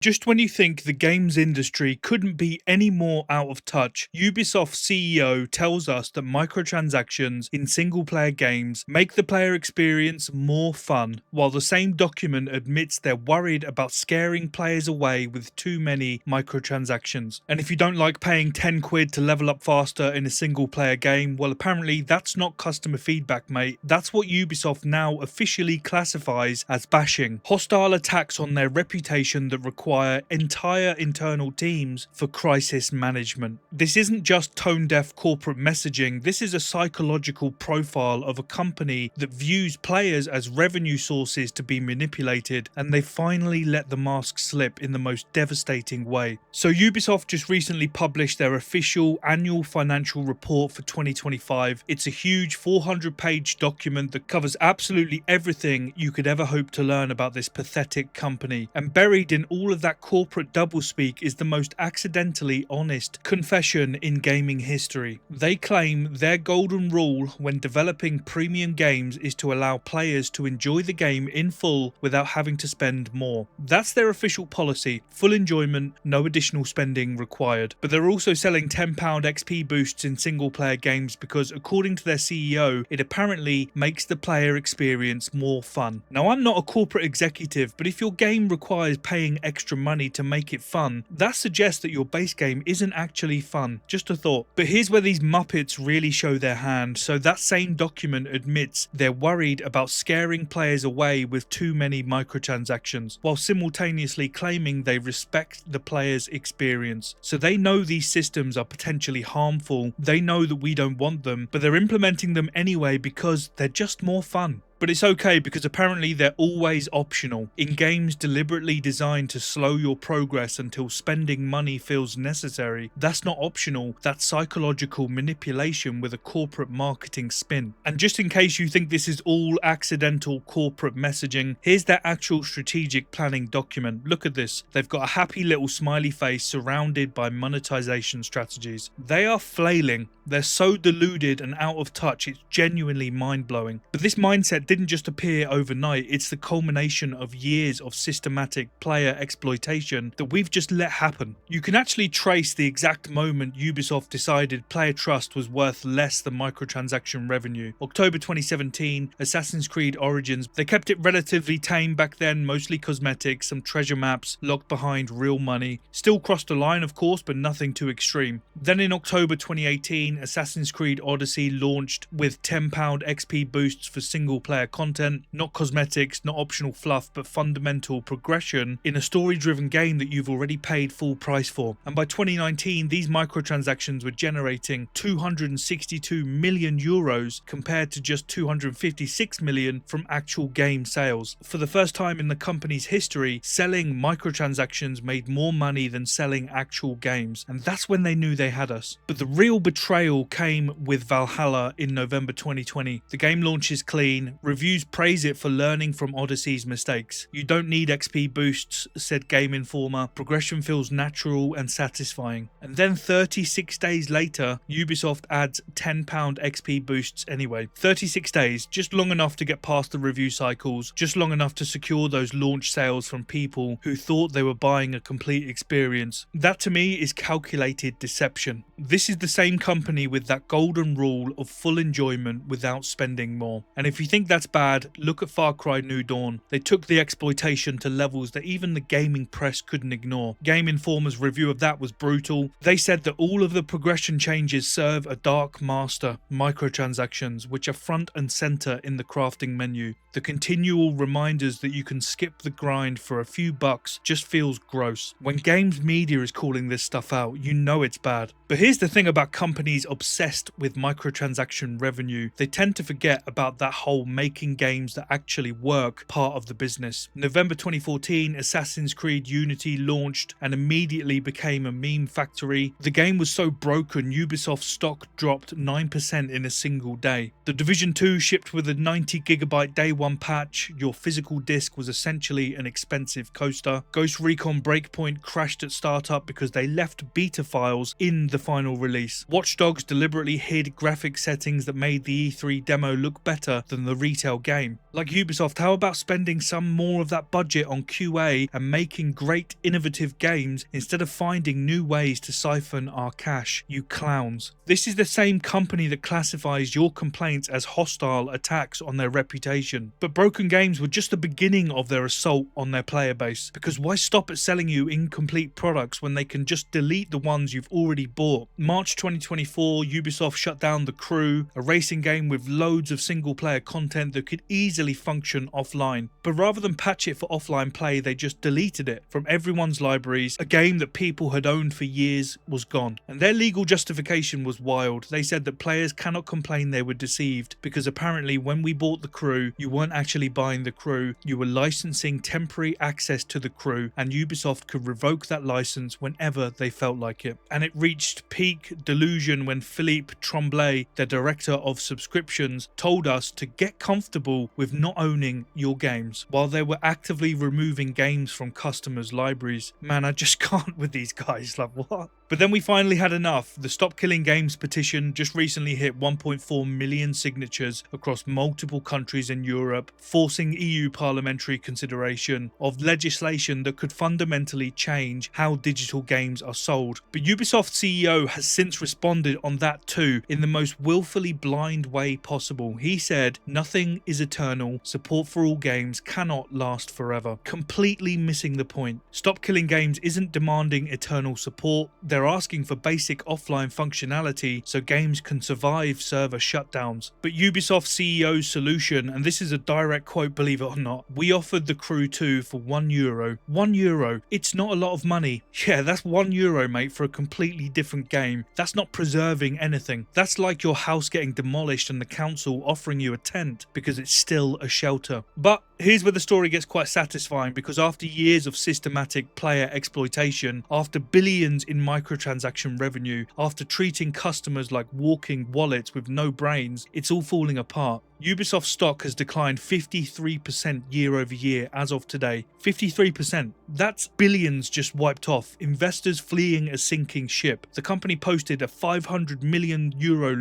Just when you think the games industry couldn't be any more out of touch, Ubisoft CEO tells us that microtransactions in single-player games make the player experience more fun, while the same document admits they're worried about scaring players away with too many microtransactions. And if you don't like paying 10 quid to level up faster in a single-player game, well, apparently that's not customer feedback, mate. That's what Ubisoft now officially classifies as bashing. Hostile attacks on their reputation that require entire internal teams for crisis management. This isn't just tone-deaf corporate messaging, this is a psychological profile of a company that views players as revenue sources to be manipulated, and they finally let the mask slip in the most devastating way. So Ubisoft just recently published their official annual financial report for 2025. It's a huge 400-page document that covers absolutely everything you could ever hope to learn about this pathetic company, and buried in all of that corporate doublespeak is the most accidentally honest confession in gaming history. They claim their golden rule when developing premium games is to allow players to enjoy the game in full without having to spend more. That's their official policy: full enjoyment, no additional spending required. But they're also selling £10 XP boosts in single player games because, according to their CEO, it apparently makes the player experience more fun. Now, I'm not a corporate executive, but if your game requires paying extra money to make it fun, that suggests that your base game isn't actually fun. Just a thought. But here's where these Muppets really show their hand. So that same document admits they're worried about scaring players away with too many microtransactions, while simultaneously claiming they respect the player's experience. So they know these systems are potentially harmful, they know that we don't want them, but they're implementing them anyway because they're just more fun. But it's okay because apparently they're always optional. In games deliberately designed to slow your progress until spending money feels necessary, that's not optional, that's psychological manipulation with a corporate marketing spin. And just in case you think this is all accidental corporate messaging, here's their actual strategic planning document. Look at this. They've got a happy little smiley face surrounded by monetization strategies. They are flailing. They're so deluded and out of touch, it's genuinely mind-blowing. But this mindset didn't just appear overnight, it's the culmination of years of systematic player exploitation that we've just let happen. You can actually trace the exact moment Ubisoft decided player trust was worth less than microtransaction revenue. October 2017, Assassin's Creed Origins. They kept it relatively tame back then, mostly cosmetics, some treasure maps locked behind real money. Still crossed the line, of course, but nothing too extreme. Then in October 2018, Assassin's Creed Odyssey launched with £10 XP boosts for single player content, not cosmetics, not optional fluff, but fundamental progression in a story-driven game that you've already paid full price for. And by 2019, these microtransactions were generating 262 million euros compared to just 256 million from actual game sales. For the first time in the company's history, selling microtransactions made more money than selling actual games, and that's when they knew they had us. But the real betrayal came with Valhalla in November 2020. The game launches clean, reviews praise it for learning from Odyssey's mistakes. You don't need XP boosts, said Game Informer. Progression feels natural and satisfying. And then 36 days later, Ubisoft adds £10 XP boosts anyway. 36 days, just long enough to get past the review cycles, just long enough to secure those launch sales from people who thought they were buying a complete experience. That to me is calculated deception. This is the same company with that golden rule of full enjoyment without spending more. And if you think that's bad, look at Far Cry New Dawn. They took the exploitation to levels that even the gaming press couldn't ignore. Game Informer's review of that was brutal. They said that all of the progression changes serve a dark master: microtransactions, which are front and center in the crafting menu. The continual reminders that you can skip the grind for a few bucks just feels gross. When games media is calling this stuff out, you know it's bad. But here's the thing about companies obsessed with microtransaction revenue. They tend to forget about that whole making games that actually work part of the business. November 2014, Assassin's Creed Unity launched and immediately became a meme factory. The game was so broken, Ubisoft stock dropped 9% in a single day. The Division 2 shipped with a 90GB day one patch. Your physical disc was essentially an expensive coaster. Ghost Recon Breakpoint crashed at startup because they left beta files in the final release. Watch Dogs deliberately hid graphic settings that made the E3 demo look better than the retail game. Like Ubisoft, how about spending some more of that budget on QA and making great innovative games instead of finding new ways to siphon our cash, you clowns. This is the same company that classifies your complaints as hostile attacks on their reputation. But broken games were just the beginning of their assault on their player base, because why stop at selling you incomplete products when they can just delete the ones you've already bought? March 2024, Ubisoft shut down The Crew, a racing game with loads of single player content that could easily function offline. But rather than patch it for offline play, they just deleted it from everyone's libraries. A game that people had owned for years was gone. And their legal justification was wild. They said that players cannot complain they were deceived, because apparently when we bought The Crew, you weren't actually buying The Crew, you were licensing temporary access to The Crew, and Ubisoft could revoke that license whenever they felt like it. And it reached peak delusion when Philippe Tremblay, the director of subscriptions, told us to get comfortable with not owning your games, while they were actively removing games from customers' libraries. Man, I just can't with these guys, like what? But then we finally had enough. The Stop Killing Games petition just recently hit 1.4 million signatures across multiple countries in Europe, forcing EU parliamentary consideration of legislation that could fundamentally change how digital games are sold. But Ubisoft CEO has since responded on that too, in the most willfully blind way possible. He said, "Nothing is eternal. Support for all games cannot last forever." Completely missing the point. Stop Killing Games isn't demanding eternal support. They're asking for basic offline functionality so games can survive server shutdowns. But Ubisoft CEO's solution, and this is a direct quote, believe it or not, "We offered The Crew 2 for €1. €1. It's not a lot of money. Yeah, that's €1, mate, for a completely different game. That's not preserving anything. That's like your house getting demolished and the council offering you a tent because it's still a shelter." But here's where the story gets quite satisfying, because after years of systematic player exploitation, after billions in microtransaction revenue, after treating customers like walking wallets with no brains, it's all falling apart. Ubisoft stock has declined 53% year over year as of today. 53%. That's billions just wiped off. Investors fleeing a sinking ship. The company posted a €500 million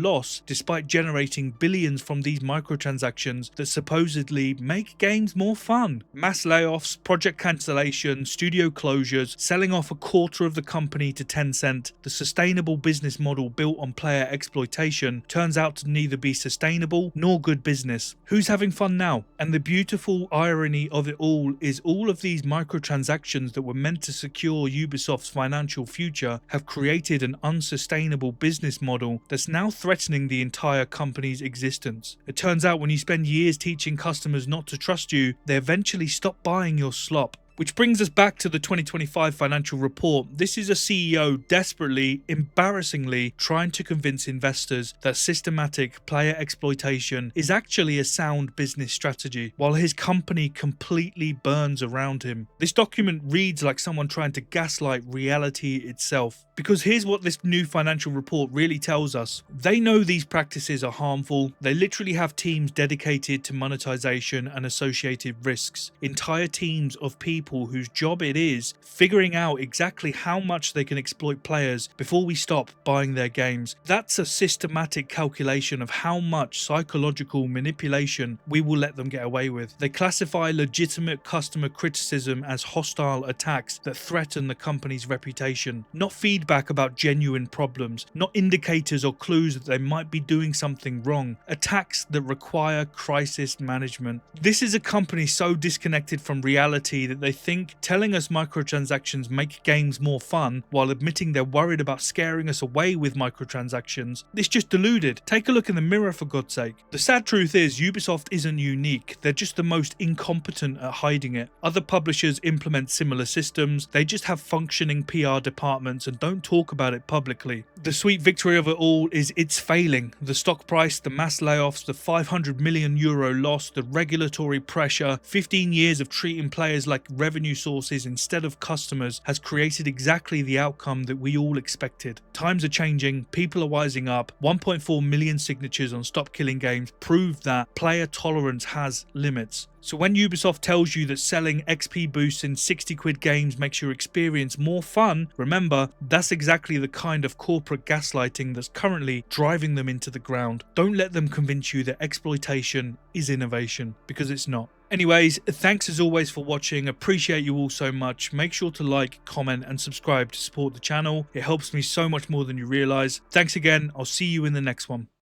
loss despite generating billions from these microtransactions that supposedly make games more fun. Mass layoffs, project cancellation, studio closures, selling off a quarter of the company to Tencent. The sustainable business model built on player exploitation turns out to neither be sustainable nor good business. Who's having fun now? And the beautiful irony of it all is all of these microtransactions that were meant to secure Ubisoft's financial future have created an unsustainable business model that's now threatening the entire company's existence. It turns out when you spend years teaching customers not to trust you, they eventually stop buying your slop. Which brings us back to the 2025 financial report. This is a CEO desperately, embarrassingly trying to convince investors that systematic player exploitation is actually a sound business strategy, while his company completely burns around him. This document reads like someone trying to gaslight reality itself. Because here's what this new financial report really tells us. They know these practices are harmful. They literally have teams dedicated to monetization and associated risks. Entire teams of people whose job it is figuring out exactly how much they can exploit players before we stop buying their games. That's a systematic calculation of how much psychological manipulation we will let them get away with. They classify legitimate customer criticism as hostile attacks that threaten the company's reputation, not feedback about genuine problems, not indicators or clues that they might be doing something wrong, attacks that require crisis management. This is a company so disconnected from reality that they think telling us microtransactions make games more fun while admitting they're worried about scaring us away with microtransactions. It's just deluded. Take a look in the mirror, for God's sake. The sad truth is Ubisoft isn't unique. They're just the most incompetent at hiding it. Other publishers implement similar systems. They just have functioning PR departments and don't talk about it publicly. The sweet victory of it all is it's failing. The stock price, the mass layoffs, the €500 million loss, the regulatory pressure, 15 years of treating players like revenue sources instead of customers has created exactly the outcome that we all expected. Times are changing, people are wising up. 1.4 million signatures on Stop Killing Games proved that player tolerance has limits. So when Ubisoft tells you that selling XP boosts in 60 quid games makes your experience more fun, remember, that's exactly the kind of corporate gaslighting that's currently driving them into the ground. Don't let them convince you that exploitation is innovation, because it's not. Anyways, thanks as always for watching, appreciate you all so much. Make sure to like, comment and subscribe to support the channel. It helps me so much more than you realise. Thanks again, I'll see you in the next one.